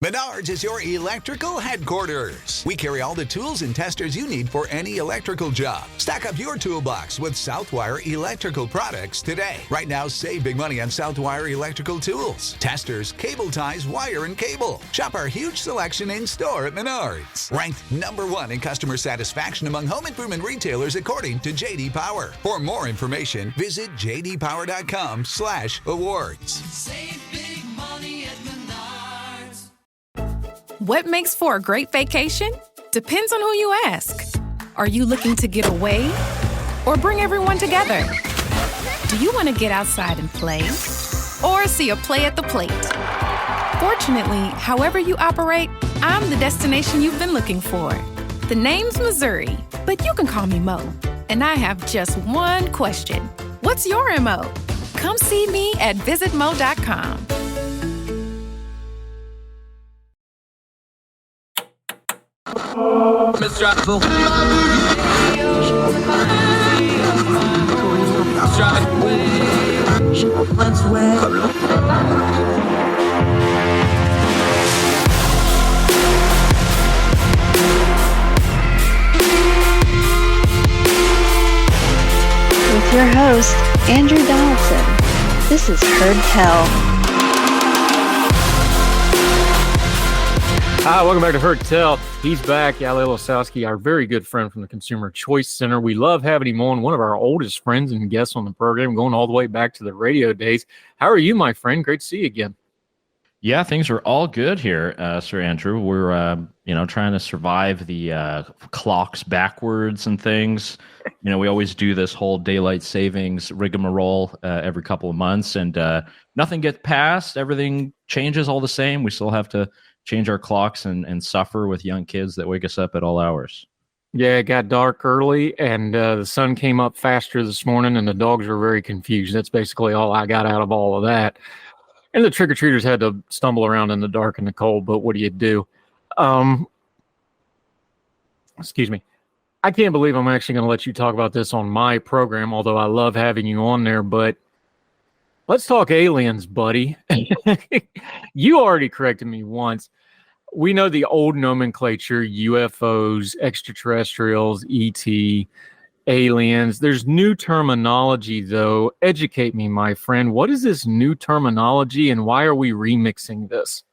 Menards is your electrical headquarters. We carry all the tools and testers you need for any electrical job. Stack up your toolbox with Southwire electrical products today. Right now, save big money on Southwire electrical tools, testers, cable ties, wire, and cable. Shop our huge selection in store at Menards. Ranked #1 in customer satisfaction among home improvement retailers according to J.D. Power. For more information, visit jdpower.com/awards. Save big money at Menards. What makes for a great vacation? Depends on who you ask. Are you looking to get away or bring everyone together? Do you want to get outside and play or see a play at the plate? Fortunately, however you operate, I'm the destination you've been looking for. The name's Missouri, but you can call me Mo. And I have just one question. What's your MO? Come see me at visitmo.com. With your host, Andrew Donaldson. This is Heard Tell. Hi, welcome back to Heard Tell. He's back, Yael Ossowski, our very good friend from the Consumer Choice Center. We love having him on, one of our oldest friends and guests on the program, going all the way back to the radio days. How are you, my friend? Great to see you again. Yeah, things are all good here, Sir Andrew. We're, trying to survive the clocks backwards and things. We always do this whole daylight savings rigmarole every couple of months, and nothing gets passed. Everything changes all the same. We still have to change our clocks and suffer with young kids that wake us up at all hours. Yeah, it got dark early, and the sun came up faster this morning, and the dogs were very confused. That's basically all I got out of all of that. And the trick-or-treaters had to stumble around in the dark and the cold, but what do you do? Excuse me. I can't believe I'm actually going to let you talk about this on my program, although I love having you on there, but let's talk aliens, buddy. You already corrected me once. We know the old nomenclature, UFOs, extraterrestrials, ET, aliens. There's new terminology, though. Educate me, my friend. What is this new terminology, and why are we remixing this?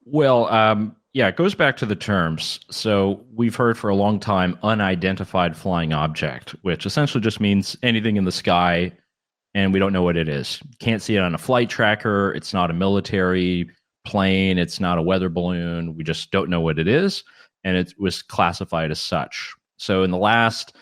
Well, it goes back to the terms. So we've heard for a long time unidentified flying object, which essentially just means anything in the sky, and we don't know what it is. Can't see it on a flight tracker. It's not a military plane. It's not a weather balloon. We just don't know what it is, and it was classified as such. So in the last,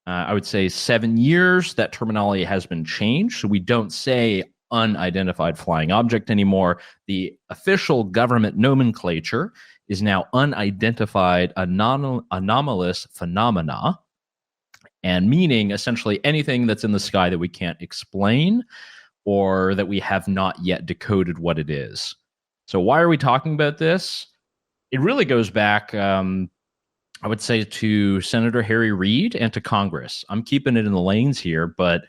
I would say 7 years, that terminology has been changed. So we don't say unidentified flying object anymore. The official government nomenclature is now unidentified anomalous phenomena, and meaning essentially anything that's in the sky that we can't explain or that we have not yet decoded what it is. So why are we talking about this? It really goes back, I would say, to Senator Harry Reid and to Congress. I'm keeping it in the lanes here, but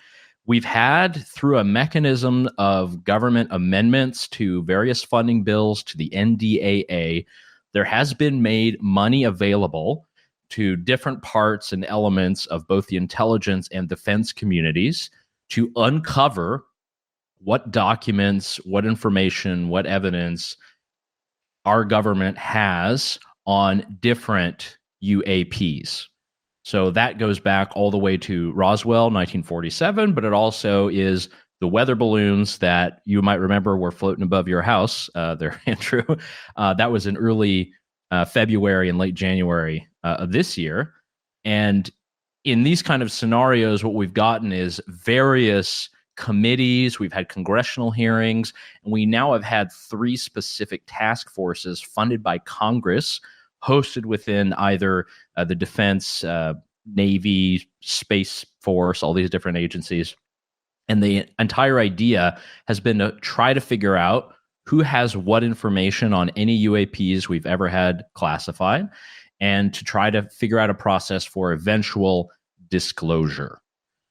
we've had, through a mechanism of government amendments to various funding bills to the NDAA, there has been made money available to different parts and elements of both the intelligence and defense communities to uncover what documents, what information, what evidence our government has on different UAPs. So that goes back all the way to Roswell, 1947, but it also is the weather balloons that you might remember were floating above your house there, Andrew. That was in early February and late January of this year. And in these kind of scenarios, what we've gotten is various committees. We've had congressional hearings, and we now have had 3 specific task forces funded by Congress, hosted within either the Defense, Navy, Space Force, all these different agencies. And the entire idea has been to try to figure out who has what information on any UAPs we've ever had classified, and to try to figure out a process for eventual disclosure.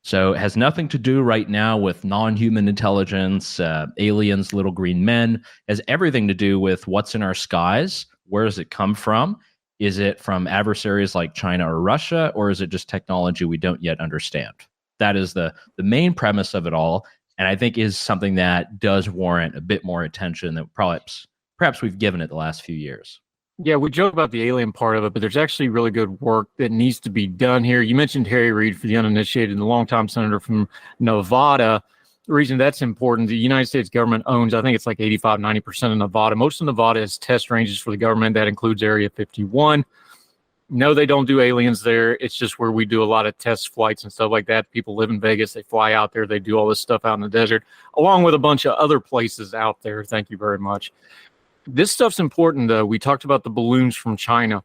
So it has nothing to do right now with non-human intelligence, aliens, little green men. It has everything to do with what's in our skies. Where does it come from? Is it from adversaries like China or Russia, or is it just technology we don't yet understand? That is the main premise of it all, and I think is something that does warrant a bit more attention than perhaps we've given it the last few years. Yeah, we joke about the alien part of it, but there's actually really good work that needs to be done here. You mentioned Harry Reid, for the uninitiated, the longtime senator from Nevada. The reason that's important, the United States government owns, I think it's like 85, 90% of Nevada. Most of Nevada is test ranges for the government. That includes Area 51. No, they don't do aliens there. It's just where we do a lot of test flights and stuff like that. People live in Vegas. They fly out there. They do all this stuff out in the desert, along with a bunch of other places out there. Thank you very much. This stuff's important, though. We talked about the balloons from China.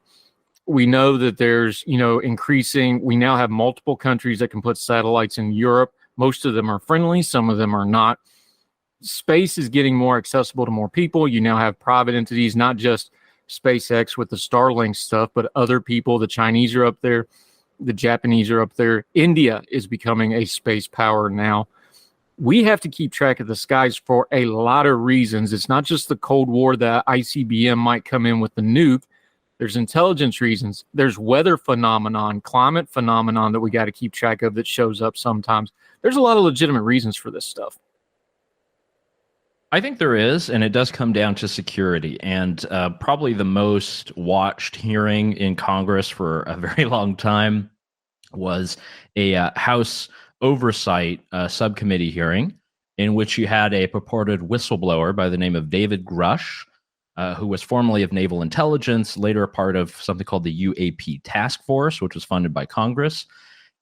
We know that there's, increasing. We now have multiple countries that can put satellites in Europe. Most of them are friendly. Some of them are not. Space is getting more accessible to more people. You now have private entities, not just SpaceX with the Starlink stuff, but other people. The Chinese are up there. The Japanese are up there. India is becoming a space power now. We have to keep track of the skies for a lot of reasons. It's not just the Cold War that ICBM might come in with the nuke. There's intelligence reasons. There's weather phenomenon, climate phenomenon that we got to keep track of that shows up sometimes. There's a lot of legitimate reasons for this stuff. I think there is, and it does come down to security. And probably the most watched hearing in Congress for a very long time was a House Oversight subcommittee hearing in which you had a purported whistleblower by the name of David Grush, who was formerly of Naval Intelligence, later a part of something called the UAP task force, which was funded by Congress.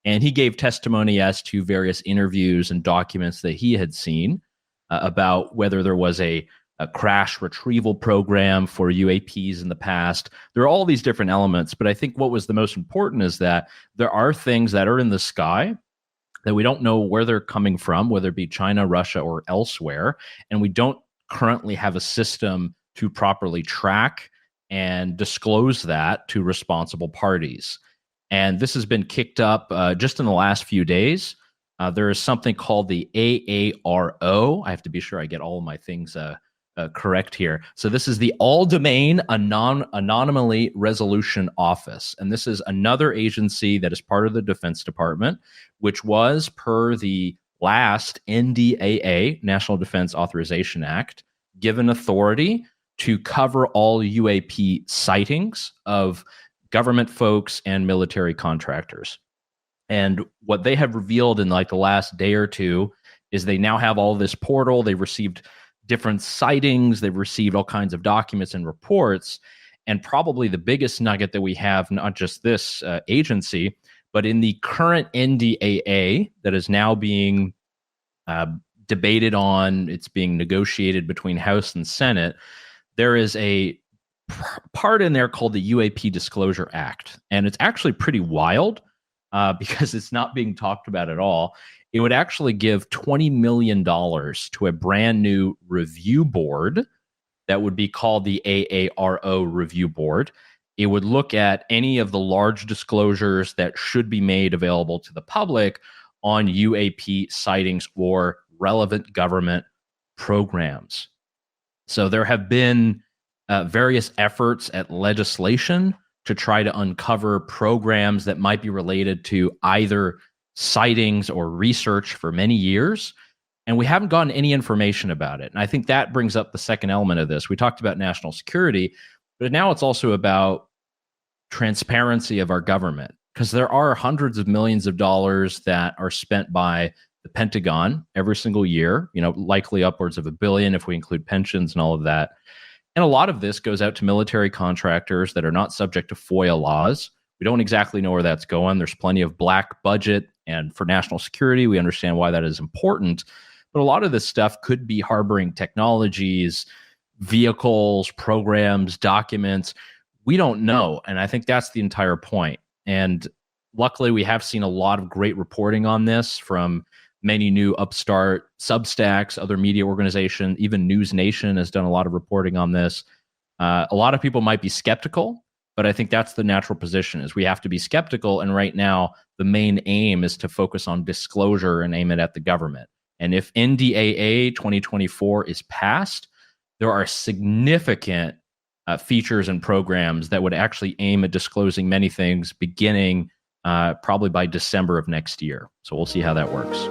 And he gave testimony as to various interviews and documents that he had seen about whether there was a crash retrieval program for UAPs in the past. There are all these different elements, but I think what was the most important is that there are things that are in the sky that we don't know where they're coming from, whether it be China, Russia, or elsewhere, and we don't currently have a system to properly track and disclose that to responsible parties. And this has been kicked up just in the last few days. There is something called the AARO. I have to be sure I get all of my things correct here. So this is the All-Domain Anomaly Resolution Office. And this is another agency that is part of the Defense Department, which was, per the last NDAA, National Defense Authorization Act, given authority to cover all UAP sightings of government folks and military contractors. And what they have revealed in like the last day or two is they now have all this portal. They've received different sightings. They've received all kinds of documents and reports. And probably the biggest nugget that we have, not just this agency, but in the current NDAA that is now being debated on, it's being negotiated between House and Senate, there is a part in there called the UAP Disclosure Act. And it's actually pretty wild because it's not being talked about at all. It would actually give $20 million to a brand new review board that would be called the AARO Review Board. It would look at any of the large disclosures that should be made available to the public on UAP sightings or relevant government programs. So there have been various efforts at legislation to try to uncover programs that might be related to either sightings or research for many years, and we haven't gotten any information about it. And I think that brings up the second element of this. We talked about national security, but now it's also about transparency of our government, because there are hundreds of millions of dollars that are spent by the Pentagon every single year, likely upwards of $1 billion if we include pensions and all of that. And a lot of this goes out to military contractors that are not subject to FOIA laws. We don't exactly know where that's going. There's plenty of black budget, and for national security, we understand why that is important. But a lot of this stuff could be harboring technologies, vehicles, programs, documents. We don't know. And I think that's the entire point. And luckily, we have seen a lot of great reporting on this from many new upstart Substacks, other media organizations, even News Nation has done a lot of reporting on this. A lot of people might be skeptical, But I think that's the natural position, is we have to be skeptical. And right now, the main aim is to focus on disclosure and aim it at the government. And if NDAA 2024 is passed, there are significant features and programs that would actually aim at disclosing many things beginning probably by December of next year. So we'll see how that works.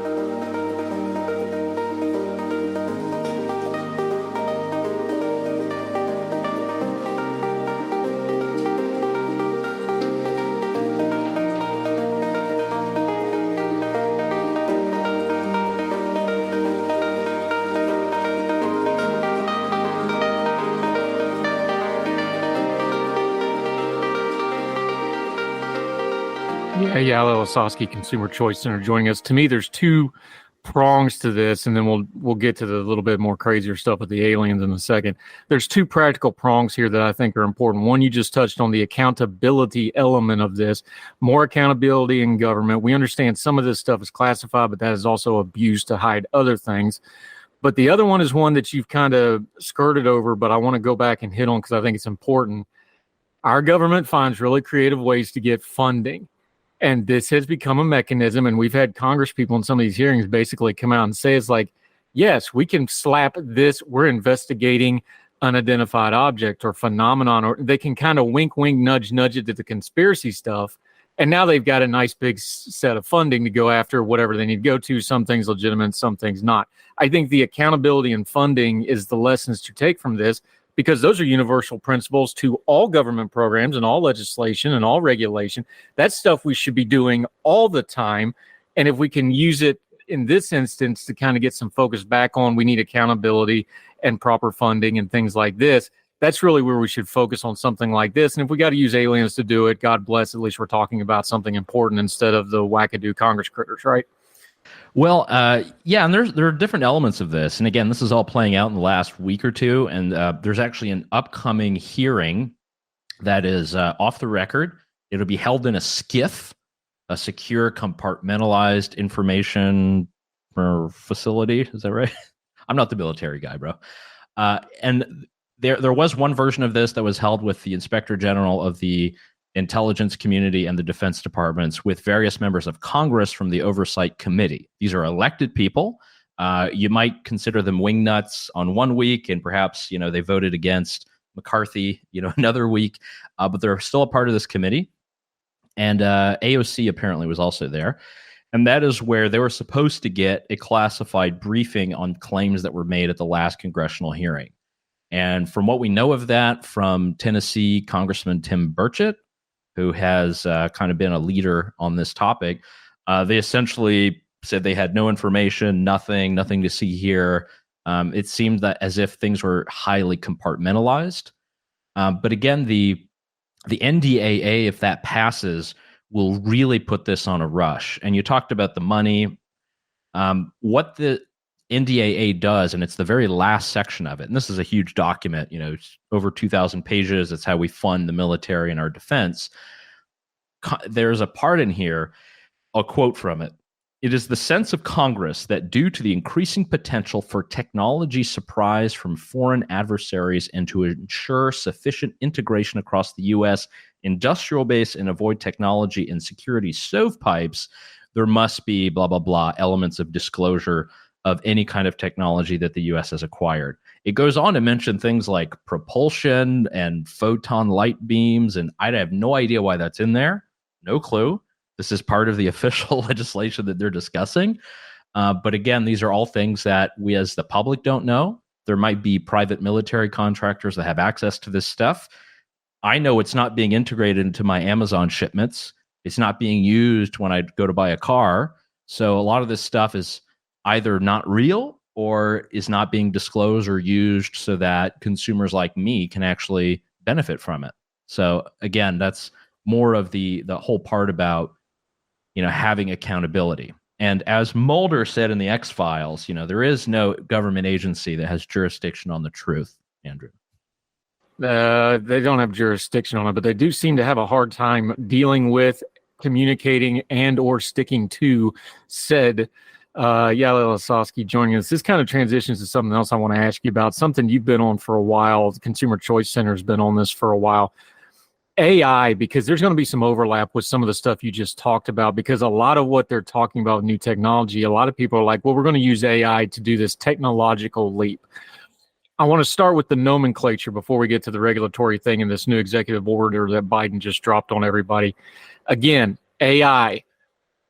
Yael, Ossowski, Consumer Choice Center, joining us. To me, there's two prongs to this, and then we'll get to the little bit more crazier stuff with the aliens in a second. There's two practical prongs here that I think are important. One, you just touched on the accountability element of this. More accountability in government. We understand some of this stuff is classified, but that is also abused to hide other things. But the other one is one that you've kind of skirted over, but I want to go back and hit on because I think it's important. Our government finds really creative ways to get funding. And this has become a mechanism, and we've had Congress people in some of these hearings basically come out and say it's like, yes, we can slap this. We're investigating unidentified object or phenomenon, or they can kind of wink, wink, nudge, nudge it to the conspiracy stuff. And now they've got a nice big set of funding to go after whatever they need to go to. Some things legitimate, some things not. I think the accountability and funding is the lessons to take from this, because those are universal principles to all government programs and all legislation and all regulation. That's stuff we should be doing all the time. And if we can use it in this instance to kind of get some focus back on, we need accountability and proper funding and things like this, that's really where we should focus on something like this. And if we got to use aliens to do it, God bless, at least we're talking about something important instead of the wackadoo Congress critters, right? Well, yeah, and there are different elements of this. And again, this is all playing out in the last week or two. And there's actually an upcoming hearing that is off the record. It'll be held in a SCIF, a secure compartmentalized information facility. Is that right? I'm not the military guy, bro. And there was one version of this that was held with the Inspector General of the Intelligence Community and the Defense Departments, with various members of Congress from the Oversight Committee. These are elected people. You might consider them wingnuts on one week, and perhaps they voted against McCarthy another week, but they're still a part of this committee. And AOC apparently was also there, and that is where they were supposed to get a classified briefing on claims that were made at the last congressional hearing. And from what we know of that, from Tennessee Congressman Tim Burchett, who has kind of been a leader on this topic, they essentially said they had no information, nothing to see here. It seemed that as if things were highly compartmentalized. But again, the NDAA, if that passes, will really put this on a rush. And you talked about the money. What the NDAA does, and it's the very last section of it, and this is a huge document, it's over 2,000 pages. It's how we fund the military and our defense. There's a part in here, I'll quote from it. It is the sense of Congress that due to the increasing potential for technology surprise from foreign adversaries and to ensure sufficient integration across the U.S. industrial base and avoid technology and security stovepipes, there must be blah, blah, blah, elements of disclosure of any kind of technology that the U.S. has acquired. It goes on to mention things like propulsion and photon light beams, and I have no idea why that's in there. No clue. This is part of the official legislation that they're discussing. But again, these are all things that we as the public don't know. There might be private military contractors that have access to this stuff. I know it's not being integrated into my Amazon shipments. It's not being used when I go to buy a car. So a lot of this stuff is either not real or is not being disclosed or used so that consumers like me can actually benefit from it. So again, that's more of the whole part about having accountability. And as Mulder said in the X-Files, there is no government agency that has jurisdiction on the truth, Andrew. They don't have jurisdiction on it, but they do seem to have a hard time dealing with, communicating, and or sticking to said. Yael Ossowski joining us. This kind of transitions to something else I want to ask you about, something you've been on for a while. The Consumer Choice Center has been on this for a while. AI, because there's going to be some overlap with some of the stuff you just talked about, because a lot of what they're talking about with new technology, a lot of people are like, well, we're going to use AI to do this technological leap. I want to start with the nomenclature before we get to the regulatory thing and this new executive order that Biden just dropped on everybody. Again, AI,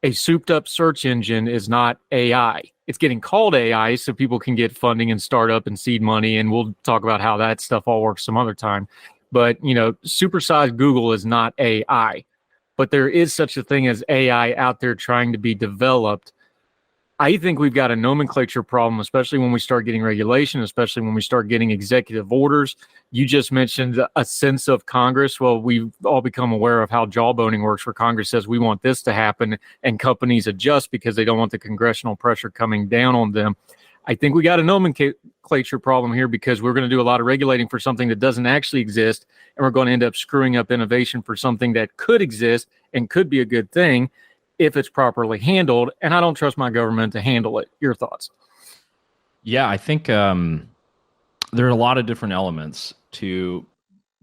a souped up search engine, is not AI. It's getting called AI so people can get funding and start up and seed money. And we'll talk about how that stuff all works some other time. But, supersized Google is not AI. But there is such a thing as AI out there trying to be developed. I think we've got a nomenclature problem, especially when we start getting regulation, especially when we start getting executive orders. You just mentioned a sense of Congress. Well, we've all become aware of how jawboning works, where Congress says we want this to happen and companies adjust because they don't want the congressional pressure coming down on them. I think we got a nomenclature problem here because we're going to do a lot of regulating for something that doesn't actually exist, and we're going to end up screwing up innovation for something that could exist and could be a good thing if it's properly handled. And I don't trust my government to handle it. Your thoughts? Yeah, I think there are a lot of different elements to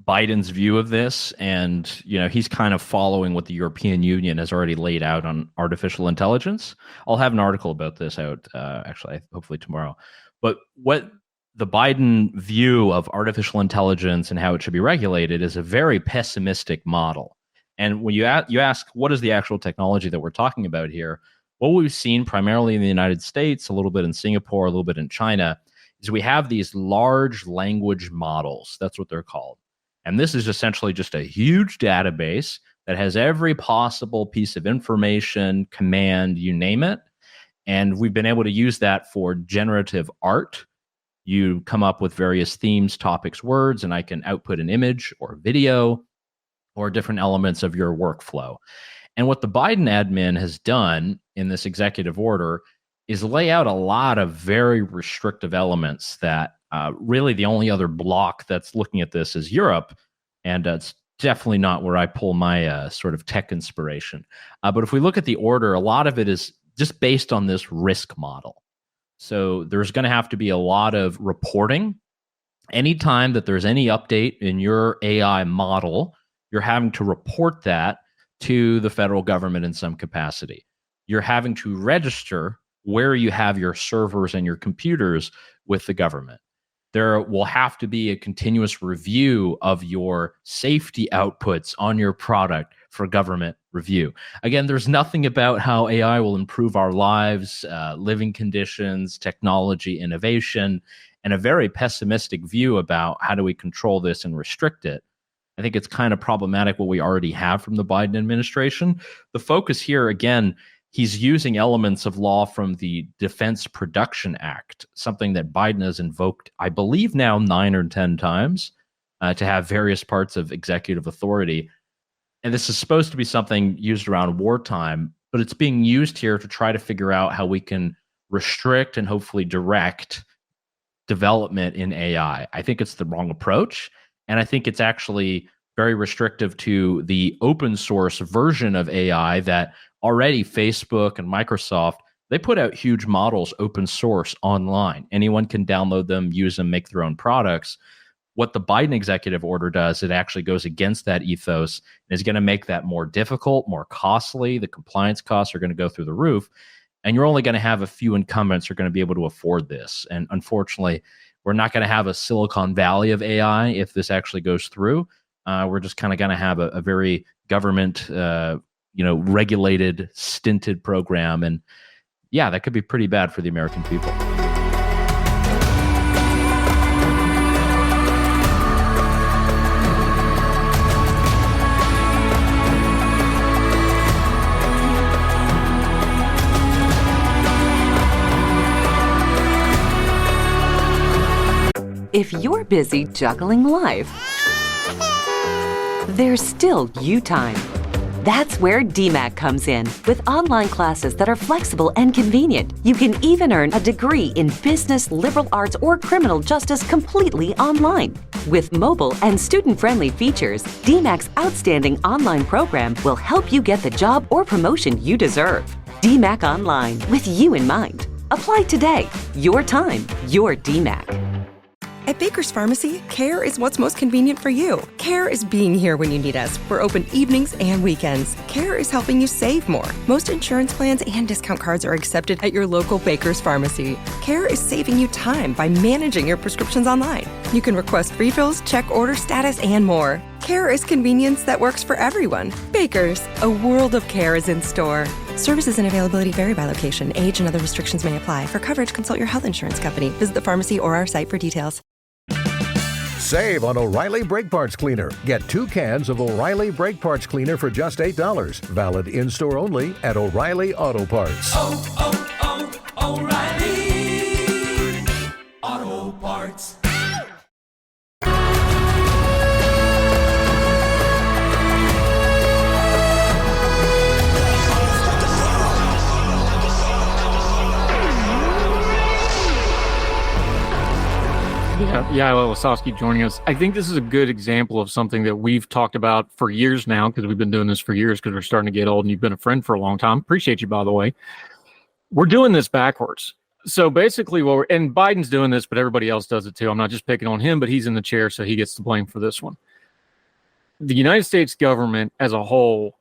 Biden's view of this. And, he's kind of following what the European Union has already laid out on artificial intelligence. I'll have an article about this out, actually, hopefully tomorrow. But what the Biden view of artificial intelligence and how it should be regulated is a very pessimistic model. And when you ask, what is the actual technology that we're talking about here? What we've seen primarily in the United States, a little bit in Singapore, a little bit in China, is we have these large language models. That's what they're called. And this is essentially just a huge database that has every possible piece of information, command, you name it. And we've been able to use that for generative art. You come up with various themes, topics, words, and I can output an image or video or different elements of your workflow. And what the Biden admin has done in this executive order is lay out a lot of very restrictive elements that really the only other bloc that's looking at this is Europe. And it's definitely not where I pull my sort of tech inspiration. But if we look at the order, a lot of it is just based on this risk model. So there's going to have to be a lot of reporting. Anytime that there's any update in your AI model, you're having to report that to the federal government in some capacity. You're having to register where you have your servers and your computers with the government. There will have to be a continuous review of your safety outputs on your product for government review. Again, there's nothing about how AI will improve our lives, living conditions, technology, innovation, and a very pessimistic view about how do we control this and restrict it. I think it's kind of problematic what we already have from the Biden administration. The focus here, again, he's using elements of law from the Defense Production Act, something that Biden has invoked, I believe now 9 or 10 times, to have various parts of executive authority. And this is supposed to be something used around wartime, but it's being used here to try to figure out how we can restrict and hopefully direct development in AI. I think it's the wrong approach. And I think it's actually very restrictive to the open source version of AI that already Facebook and Microsoft, they put out huge models open source online. Anyone can download them, use them, make their own products. What the Biden executive order does, it actually goes against that ethos and is going to make that more difficult, more costly. The compliance costs are going to go through the roof. And you're only going to have a few incumbents who are going to be able to afford this. And unfortunately, we're not going to have a Silicon Valley of AI if this actually goes through. We're just kind of going to have a very government, regulated, stinted program. And yeah, that could be pretty bad for the American people. If you're busy juggling life, there's still you time. That's where DMAC comes in. With online classes that are flexible and convenient, you can even earn a degree in business, liberal arts, or criminal justice completely online. With mobile and student-friendly features, DMAC's outstanding online program will help you get the job or promotion you deserve. DMAC Online, with you in mind. Apply today. Your time, your DMAC. At Baker's Pharmacy, care is what's most convenient for you. Care is being here when you need us. We're open evenings and weekends. Care is helping you save more. Most insurance plans and discount cards are accepted at your local Baker's Pharmacy. Care is saving you time by managing your prescriptions online. You can request refills, check order status, and more. Care is convenience that works for everyone. Baker's, a world of care is in store. Services and availability vary by location. Age and other restrictions may apply. For coverage, consult your health insurance company. Visit the pharmacy or our site for details. Save on O'Reilly Brake Parts Cleaner. Get 2 cans of O'Reilly Brake Parts Cleaner for just $8. Valid in-store only at O'Reilly Auto Parts. O'Reilly Auto Parts. Yael, Ossowski joining us. I think this is a good example of something that we've talked about for years now, because we've been doing this for years because we're starting to get old and you've been a friend for a long time. Appreciate you, by the way. We're doing this backwards. So basically, and Biden's doing this, but everybody else does it too. I'm not just picking on him, but he's in the chair, so he gets the blame for this one. The United States government as a whole,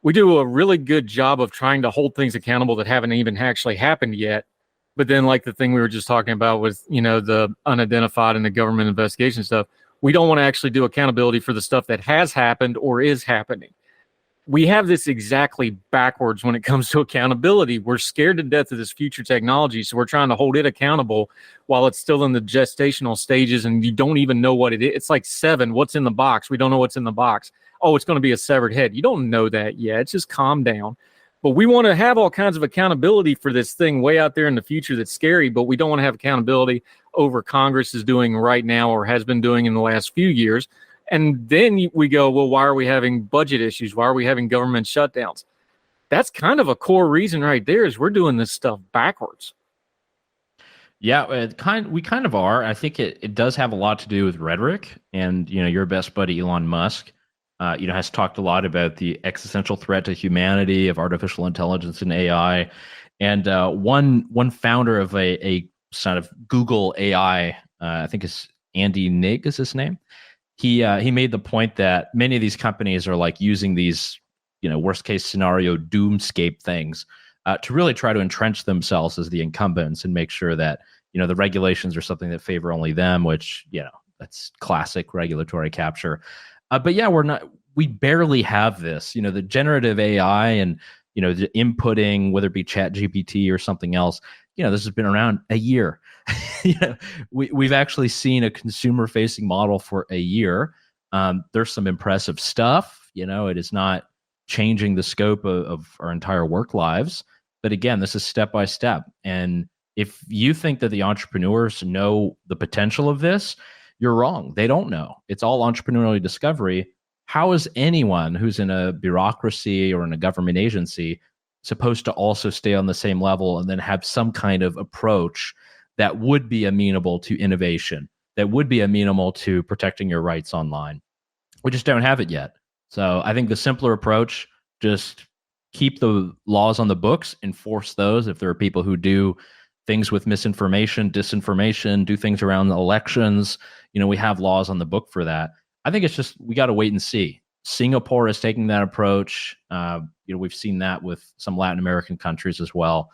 we do a really good job of trying to hold things accountable that haven't even actually happened yet. But then, like the thing we were just talking about with, the unidentified and the government investigation stuff, we don't want to actually do accountability for the stuff that has happened or is happening. We have this exactly backwards when it comes to accountability. We're scared to death of this future technology, so we're trying to hold it accountable while it's still in the gestational stages and you don't even know what it is. It's like Seven, what's in the box? We don't know what's in the box. Oh, it's going to be a severed head. You don't know that yet. It's just calm down. But we want to have all kinds of accountability for this thing way out there in the future that's scary, but we don't want to have accountability over Congress is doing right now or has been doing in the last few years. And then we go, well, why are we having budget issues? Why are we having government shutdowns? That's kind of a core reason right there is we're doing this stuff backwards. Yeah, we kind of are. I think it does have a lot to do with rhetoric. And, your best buddy, Elon Musk, has talked a lot about the existential threat to humanity of artificial intelligence and AI. And one founder of a sort of Google AI, I think is Andy Nig is his name. He made the point that many of these companies are like using these, worst case scenario doomscape things to really try to entrench themselves as the incumbents and make sure that, the regulations are something that favor only them, which, that's classic regulatory capture. But yeah, we barely have this, the generative AI and, the inputting, whether it be Chat GPT or something else, this has been around a year. We've actually seen a consumer facing model for a year. There's some impressive stuff, it is not changing the scope of our entire work lives. But again, this is step by step. And if you think that the entrepreneurs know the potential of this, you're wrong. They don't know. It's all entrepreneurial discovery. How is anyone who's in a bureaucracy or in a government agency supposed to also stay on the same level and then have some kind of approach that would be amenable to innovation, that would be amenable to protecting your rights online? We just don't have it yet. So I think the simpler approach, just keep the laws on the books, enforce those. If there are people who do things with misinformation, disinformation, do things around elections, we have laws on the book for that. I think it's just, we got to wait and see. Singapore is taking that approach. We've seen that with some Latin American countries as well.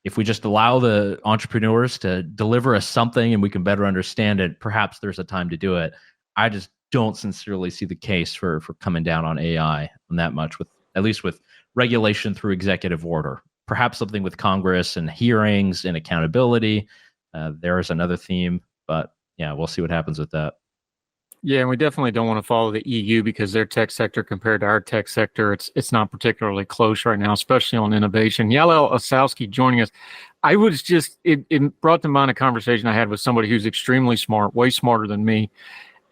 If we just allow the entrepreneurs to deliver us something and we can better understand it, perhaps there's a time to do it. I just don't sincerely see the case for coming down on AI on that much, at least with regulation through executive order. Perhaps something with Congress and hearings and accountability. There is another theme, but yeah, we'll see what happens with that. Yeah, and we definitely don't want to follow the EU because their tech sector compared to our tech sector, it's not particularly close right now, especially on innovation. Yael Ossowski joining us. I was just, it brought to mind a conversation I had with somebody who's extremely smart, way smarter than me.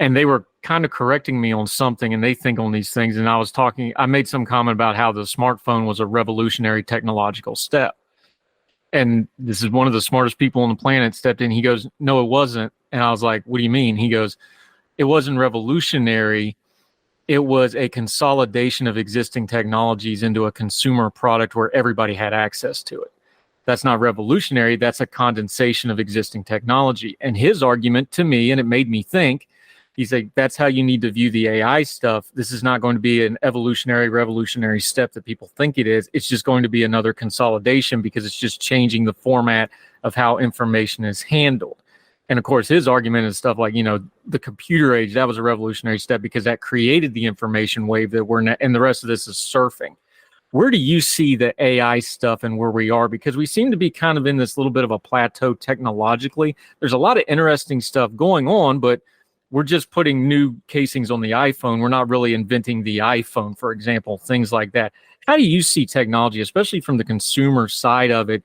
And they were kind of correcting me on something and they think on these things. And I made some comment about how the smartphone was a revolutionary technological step. And this is one of the smartest people on the planet stepped in. He goes, no, it wasn't. And I was like, what do you mean? He goes, it wasn't revolutionary. It was a consolidation of existing technologies into a consumer product where everybody had access to it. That's not revolutionary. That's a condensation of existing technology. And his argument to me, and it made me think, he's like, that's how you need to view the AI stuff. This is not going to be an evolutionary, revolutionary step that people think it is. It's just going to be another consolidation because it's just changing the format of how information is handled. And of course, his argument is stuff like, the computer age, that was a revolutionary step because that created the information wave that we're in, and the rest of this is surfing. Where do you see the AI stuff and where we are? Because we seem to be kind of in this little bit of a plateau technologically. There's a lot of interesting stuff going on, but we're just putting new casings on the iPhone. We're not really inventing the iPhone, for example, things like that. How do you see technology, especially from the consumer side of it?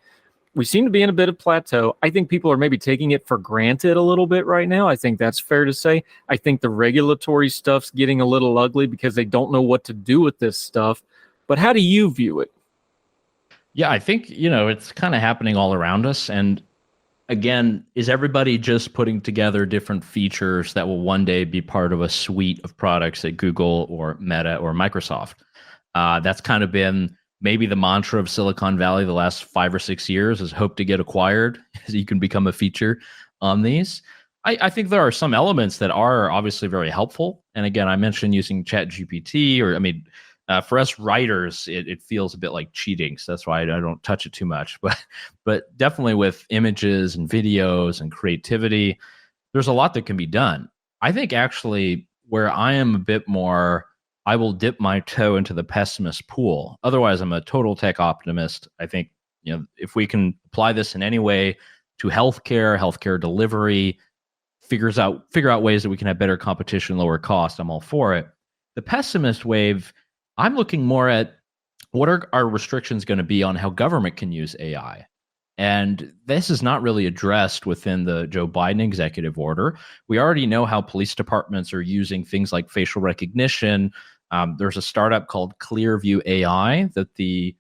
We seem to be in a bit of plateau. I think people are maybe taking it for granted a little bit right now. I think that's fair to say. I think the regulatory stuff's getting a little ugly because they don't know what to do with this stuff. But how do you view it? Yeah, I think, it's kind of happening all around us. And again, is everybody just putting together different features that will one day be part of a suite of products at Google or Meta or Microsoft? That's kind of been maybe the mantra of Silicon Valley the last 5 or 6 years, is hope to get acquired so you can become a feature on these. I think there are some elements that are obviously very helpful. And again, I mentioned using ChatGPT, for us writers, it feels a bit like cheating. So that's why I don't touch it too much. But definitely with images and videos and creativity, there's a lot that can be done. I think actually where I am a bit more, I will dip my toe into the pessimist pool. Otherwise, I'm a total tech optimist. I think, if we can apply this in any way to healthcare delivery, figure out ways that we can have better competition, lower cost, I'm all for it. The pessimist wave, I'm looking more at what are our restrictions going to be on how government can use AI. And this is not really addressed within the Joe Biden executive order. We already know how police departments are using things like facial recognition. There's a startup called Clearview AI that the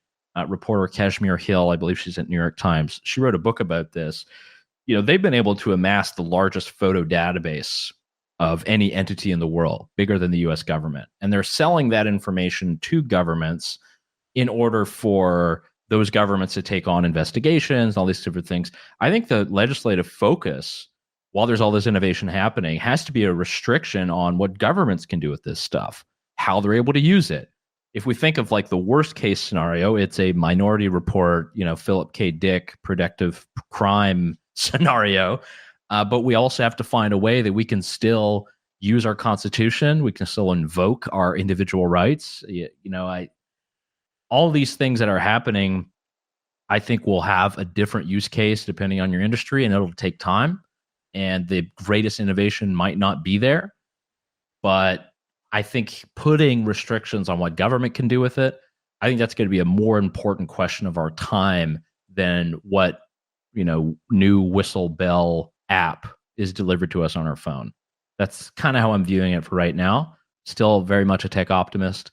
reporter Kashmir Hill, I believe she's at New York Times, she wrote a book about this. They've been able to amass the largest photo database of any entity in the world, bigger than the US government. And they're selling that information to governments in order for those governments to take on investigations, all these different things. I think the legislative focus, while there's all this innovation happening, has to be a restriction on what governments can do with this stuff, how they're able to use it. If we think of like the worst case scenario, it's a Minority Report, Philip K. Dick predictive crime scenario. But we also have to find a way that we can still use our Constitution. We can still invoke our individual rights. All these things that are happening, I think will have a different use case depending on your industry, and it'll take time. And the greatest innovation might not be there. But I think putting restrictions on what government can do with it, I think that's going to be a more important question of our time than what, new whistle bell app is delivered to us on our phone. That's kind of how I'm viewing it for right now. Still very much a tech optimist.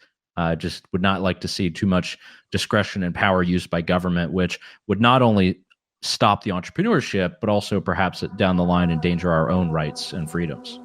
Just would not like to see too much discretion and power used by government, which would not only stop the entrepreneurship, but also perhaps down the line endanger our own rights and freedoms.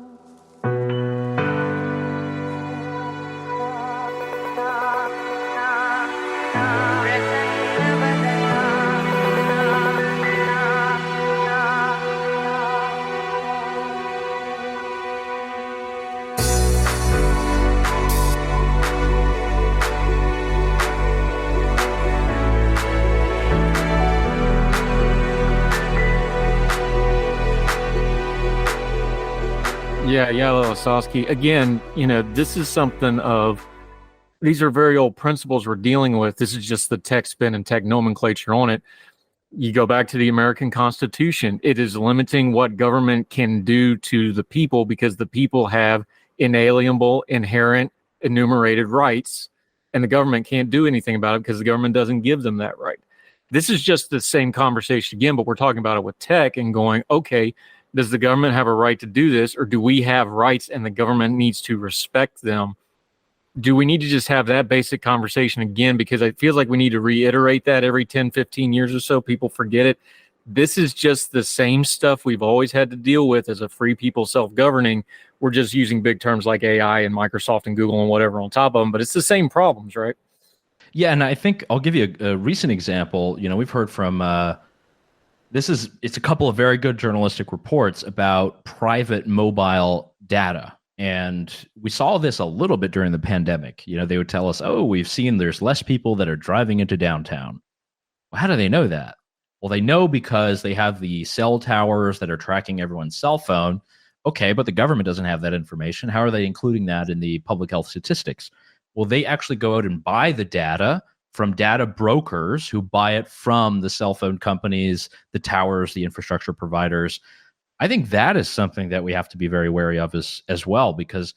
Yeah, Yael Ossowski. Again, this is something of, these are very old principles we're dealing with. This is just the tech spin and tech nomenclature on it. You go back to the American Constitution. It is limiting what government can do to the people because the people have inalienable, inherent, enumerated rights, and the government can't do anything about it because the government doesn't give them that right. This is just the same conversation again, but we're talking about it with tech and going, okay, does the government have a right to do this, or do we have rights and the government needs to respect them? Do we need to just have that basic conversation again? Because it feels like we need to reiterate that every 10, 15 years or so. People forget it. This is just the same stuff we've always had to deal with as a free people self-governing. We're just using big terms like AI and Microsoft and Google and whatever on top of them, but it's the same problems, right? Yeah, and I think I'll give you a recent example. We've heard from it's a couple of very good journalistic reports about private mobile data. And we saw this a little bit during the pandemic. They would tell us, oh, we've seen there's less people that are driving into downtown. Well, how do they know that? Well, they know because they have the cell towers that are tracking everyone's cell phone. Okay, but the government doesn't have that information. How are they including that in the public health statistics? Well, they actually go out and buy the data from data brokers who buy it from the cell phone companies, the towers, the infrastructure providers. I think that is something that we have to be very wary of as well, because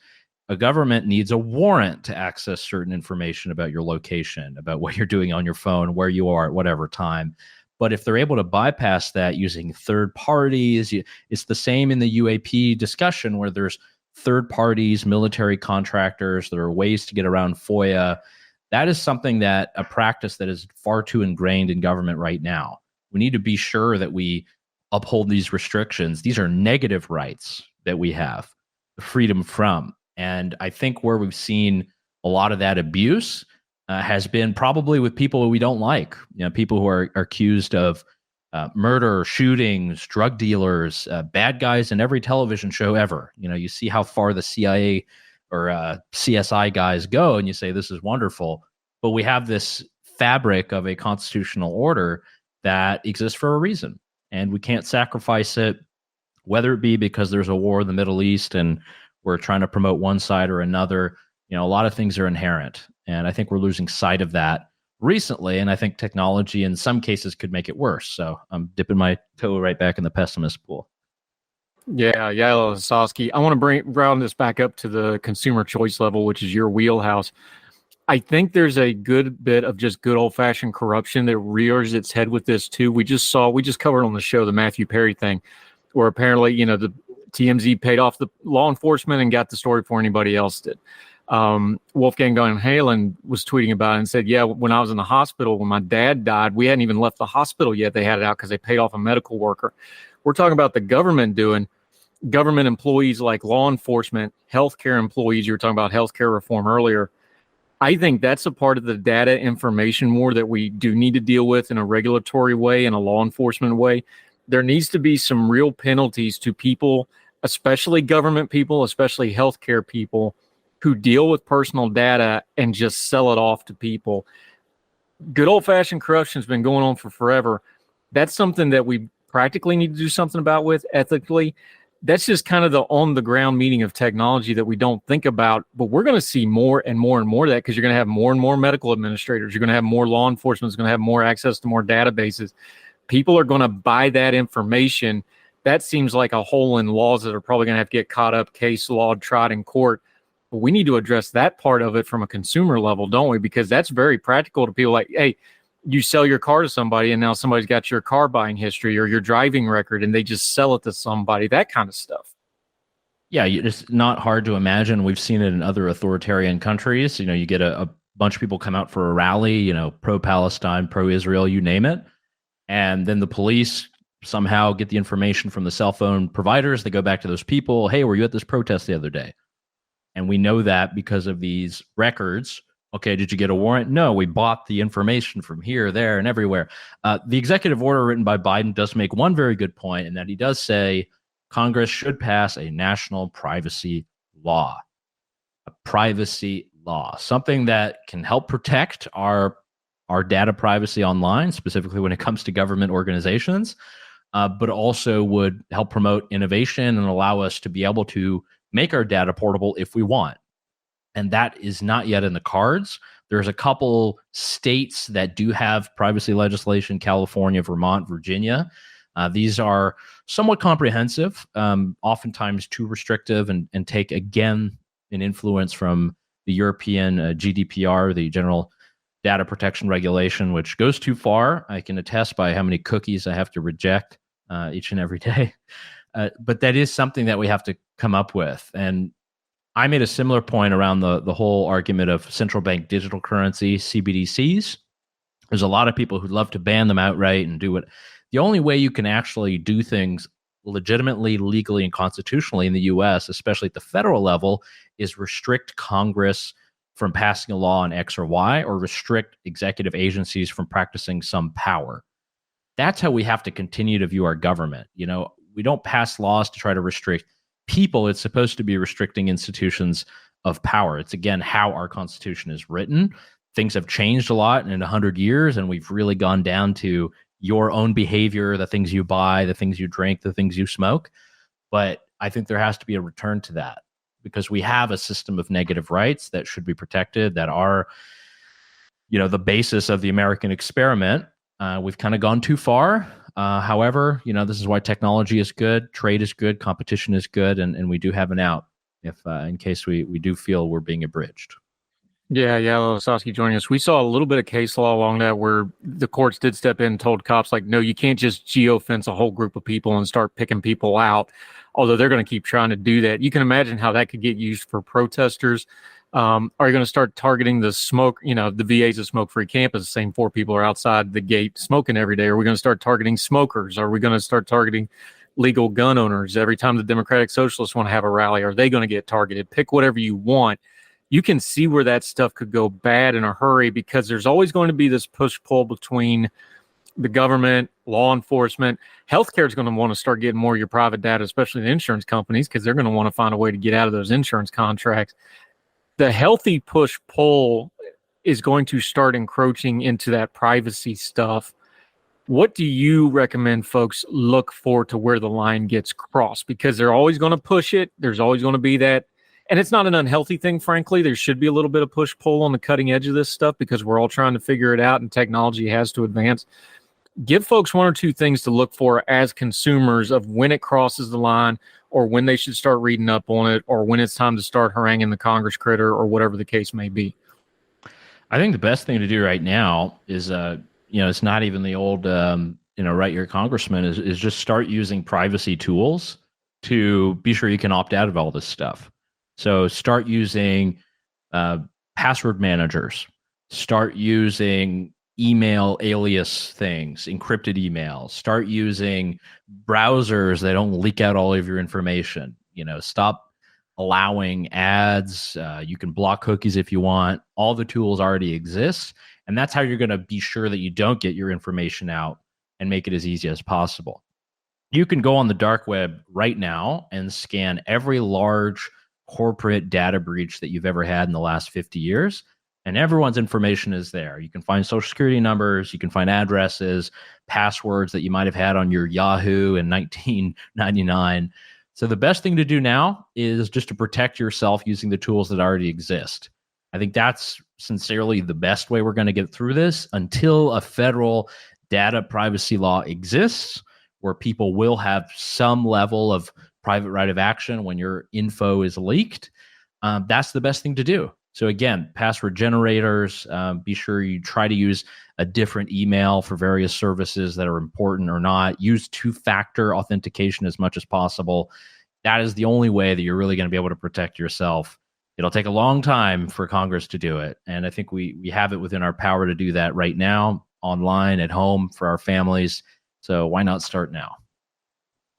a government needs a warrant to access certain information about your location, about what you're doing on your phone, where you are at whatever time. But if they're able to bypass that using third parties, it's the same in the UAP discussion where there's third parties, military contractors, there are ways to get around FOIA. That is something that a practice that is far too ingrained in government right now. We need to be sure that we uphold these restrictions. These are negative rights that we have, the freedom from. And I think where we've seen a lot of that abuse has been probably with people we don't like, people who are accused of murder, shootings, drug dealers, bad guys in every television show ever. You see how far the CIA or CSI guys go, and you say, this is wonderful. But we have this fabric of a constitutional order that exists for a reason. And we can't sacrifice it, whether it be because there's a war in the Middle East and we're trying to promote one side or another. A lot of things are inherent. And I think we're losing sight of that recently. And I think technology in some cases could make it worse. So I'm dipping my toe right back in the pessimist pool. Yeah, Yael, Ossowski. I want to round this back up to the consumer choice level, which is your wheelhouse. I think there's a good bit of just good old-fashioned corruption that rears its head with this too. We just covered on the show the Matthew Perry thing, where apparently, the TMZ paid off the law enforcement and got the story before anybody else did. Wolfgang Van Halen was tweeting about it and said, yeah, when I was in the hospital, when my dad died, we hadn't even left the hospital yet. They had it out because they paid off a medical worker. We're talking about the government doing government employees like law enforcement, healthcare employees. You were talking about healthcare reform earlier. I think that's a part of the data information war that we do need to deal with in a regulatory way, in a law enforcement way. There needs to be some real penalties to people, especially government people, especially healthcare people, who deal with personal data and just sell it off to people. Good old-fashioned corruption has been going on for forever. That's something that we practically need to do something about with ethically. That's just kind of the on-the-ground meaning of technology that we don't think about, but we're going to see more and more and more of that because you're going to have more and more medical administrators. You're going to have more law enforcement. It's going to have more access to more databases. People are going to buy that information. That seems like a hole in laws that are probably going to have to get caught up, case law, tried in court. But we need to address that part of it from a consumer level, don't we? Because that's very practical to people like, hey, you sell your car to somebody and now somebody's got your car buying history or your driving record and they just sell it to somebody, that kind of stuff. Yeah, it's not hard to imagine. We've seen it in other authoritarian countries. You get a bunch of people come out for a rally, pro-Palestine, pro-Israel, you name it. And then the police somehow get the information from the cell phone providers. They go back to those people. Hey, were you at this protest the other day? And we know that because of these records. Okay, did you get a warrant? No, we bought the information from here, there, and everywhere. The executive order written by Biden does make one very good point, in that he does say Congress should pass a national privacy law. A privacy law, something that can help protect our data privacy online, specifically when it comes to government organizations, but also would help promote innovation and allow us to be able to make our data portable if we want. And that is not yet in the cards. There's a couple states that do have privacy legislation: California, Vermont, Virginia. These are somewhat comprehensive, oftentimes too restrictive, and take, again, an influence from the European GDPR, the General Data Protection Regulation, which goes too far. I can attest by how many cookies I have to reject each and every day. But that is something that we have to come up with. And I made a similar point around the whole argument of central bank digital currency, CBDCs. There's a lot of people who love to ban them outright and do it. The only way you can actually do things legitimately, legally, and constitutionally in the U.S., especially at the federal level, is restrict Congress from passing a law on X or Y, or restrict executive agencies from practicing some power. That's how we have to continue to view our government. We don't pass laws to try to restrict people. It's supposed to be restricting institutions of power. It's, again, how our Constitution is written. Things have changed a lot in 100 years, and we've really gone down to your own behavior, the things you buy, the things you drink, the things you smoke. But I think there has to be a return to that, because we have a system of negative rights that should be protected, that are, the basis of the American experiment. We've kind of gone too far. However, this is why technology is good, trade is good, competition is good, and we do have an out if in case we do feel we're being abridged. Yeah, Ossowski joining us. We saw a little bit of case law along that where the courts did step in and told cops, like, no, you can't just geofence a whole group of people and start picking people out, although they're going to keep trying to do that. You can imagine how that could get used for protesters. Are you going to start targeting the smoke, the VA's a smoke-free campus, the same 4 people are outside the gate smoking every day? Are we going to start targeting smokers? Are we going to start targeting legal gun owners? Every time the Democratic Socialists want to have a rally, are they going to get targeted? Pick whatever you want. You can see where that stuff could go bad in a hurry, because there's always going to be this push-pull between the government, law enforcement. Healthcare is going to want to start getting more of your private data, especially the insurance companies, because they're going to want to find a way to get out of those insurance contracts. The healthy push-pull is going to start encroaching into that privacy stuff. What do you recommend folks look for to where the line gets crossed? Because they're always going to push it. There's always going to be that. And it's not an unhealthy thing, frankly. There should be a little bit of push-pull on the cutting edge of this stuff, because we're all trying to figure it out and technology has to advance. Give folks 1 or 2 things to look for as consumers of when it crosses the line, or when they should start reading up on it, or when it's time to start haranguing the Congress critter, or whatever the case may be. I think the best thing to do right now is, it's not even the old, write your congressman, is just start using privacy tools to be sure you can opt out of all this stuff. So start using password managers, start using email alias things, encrypted emails, start using browsers that don't leak out all of your information. Stop allowing ads. You can block cookies if you want. All the tools already exist. And that's how you're going to be sure that you don't get your information out, and make it as easy as possible. You can go on the dark web right now and scan every large corporate data breach that you've ever had in the last 50 years, and everyone's information is there. You can find social security numbers, you can find addresses, passwords that you might have had on your Yahoo in 1999. So the best thing to do now is just to protect yourself using the tools that already exist. I think that's sincerely the best way we're going to get through this, until a federal data privacy law exists, where people will have some level of private right of action when your info is leaked. That's the best thing to do. So again, password generators, be sure you try to use a different email for various services that are important or not. Use 2-factor authentication as much as possible. That is the only way that you're really going to be able to protect yourself. It'll take a long time for Congress to do it. And I think we have it within our power to do that right now, online, at home, for our families. So why not start now?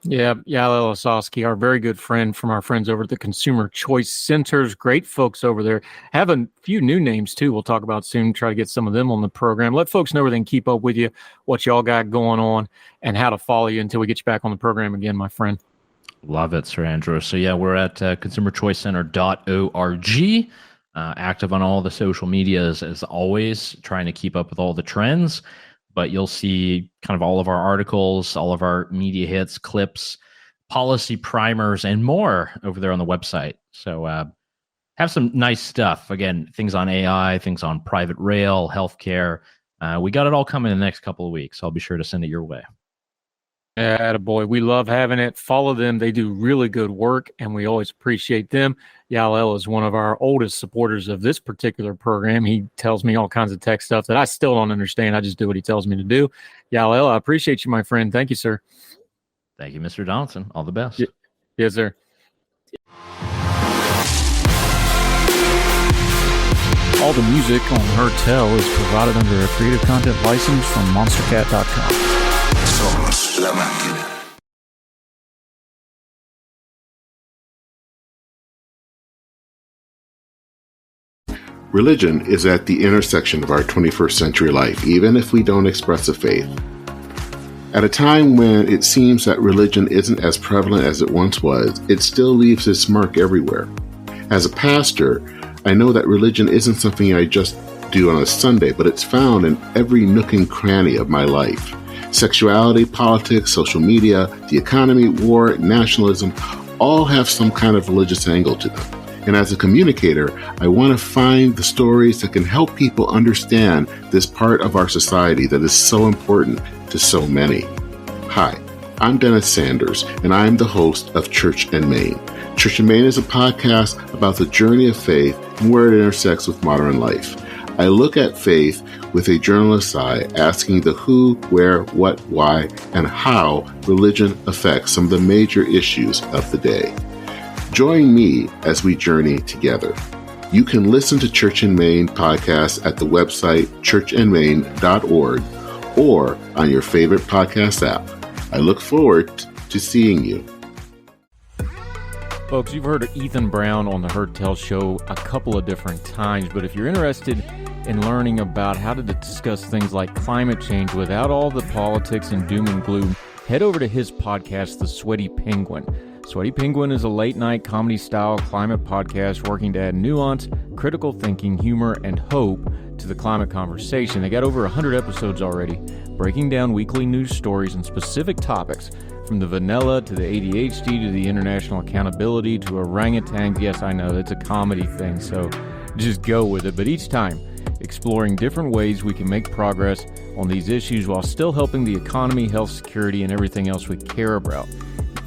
Yeah, Yael Ossowski, our very good friend from our friends over at the Consumer Choice Centers. Great folks over there. Have a few new names, too, we'll talk about soon. Try to get some of them on the program. Let folks know where they can keep up with you, what y'all got going on, and how to follow you until we get you back on the program again, my friend. Love it, Sir Andrew. So, yeah, we're at consumerchoicecenter.org. Active on all the social medias, as always, trying to keep up with all the trends. But you'll see kind of all of our articles, all of our media hits, clips, policy primers, and more over there on the website. So have some nice stuff. Again, things on AI, things on private rail, healthcare. We got it all coming in the next couple of weeks. I'll be sure to send it your way. Attaboy. We love having it. Follow them. They do really good work, and we always appreciate them. Yael is one of our oldest supporters of this particular program. He tells me all kinds of tech stuff that I still don't understand. I just do what he tells me to do. Yael, I appreciate you, my friend. Thank you, sir. Thank you, Mr. Donaldson. All the best. Yes, sir. All the music on Her Tell is provided under a Creative Content license from monstercat.com. Somos la máquina. Religion is at the intersection of our 21st century life, even if we don't express a faith. At a time when it seems that religion isn't as prevalent as it once was, it still leaves its mark everywhere. As a pastor, I know that religion isn't something I just do on a Sunday, but it's found in every nook and cranny of my life. Sexuality, politics, social media, the economy, war, nationalism, all have some kind of religious angle to them. And as a communicator, I want to find the stories that can help people understand this part of our society that is so important to so many. Hi, I'm Dennis Sanders, and I'm the host of Church and Main. Church and Main is a podcast about the journey of faith and where it intersects with modern life. I look at faith with a journalist's eye, asking the who, where, what, why, and how religion affects some of the major issues of the day. Join me as we journey together. You can listen to Church and Main podcast at the website churchandmain.org or on your favorite podcast app. I look forward to seeing you. Folks, you've heard of Ethan Brown on the Heard Tell show a couple of different times, but if you're interested in learning about how to discuss things like climate change without all the politics and doom and gloom, head over to his podcast, The Sweaty Penguin. Sweaty Penguin is a late-night comedy-style climate podcast working to add nuance, critical thinking, humor, and hope to the climate conversation. They got over 100 episodes already, breaking down weekly news stories and specific topics, from the vanilla to the ADHD to the international accountability to orangutans. Yes, I know, it's a comedy thing, so just go with it. But each time, exploring different ways we can make progress on these issues while still helping the economy, health, security, and everything else we care about.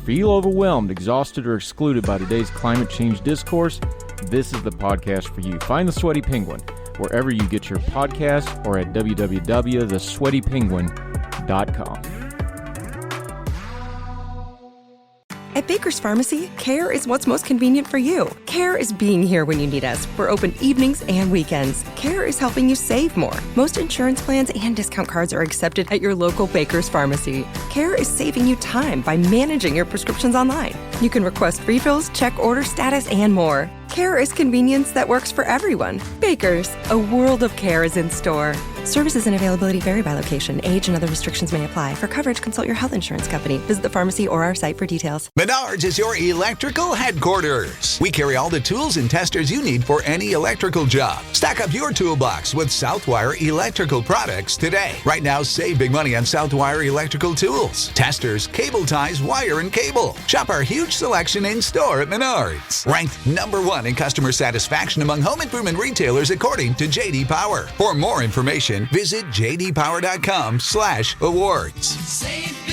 Feel overwhelmed, exhausted, or excluded by today's climate change discourse? This is the podcast for you. Find The Sweaty Penguin wherever you get your podcasts or at www.thesweatypenguin.com. At Baker's Pharmacy, care is what's most convenient for you. Care is being here when you need us. We're open evenings and weekends. Care is helping you save more. Most insurance plans and discount cards are accepted at your local Baker's Pharmacy. Care is saving you time by managing your prescriptions online. You can request refills, check order status, and more. Care is convenience that works for everyone. Baker's, a world of care is in store. Services and availability vary by location. Age and other restrictions may apply. For coverage, consult your health insurance company. Visit the pharmacy or our site for details. Menards is your electrical headquarters. We carry all the tools and testers you need for any electrical job. Stack up your toolbox with Southwire electrical products today. Right now, save big money on Southwire electrical tools, testers, cable ties, wire, and cable. Shop our huge selection in store at Menards. Ranked #1 in customer satisfaction among home improvement retailers according to J.D. Power. For more information, visit jdpower.com/awards. Save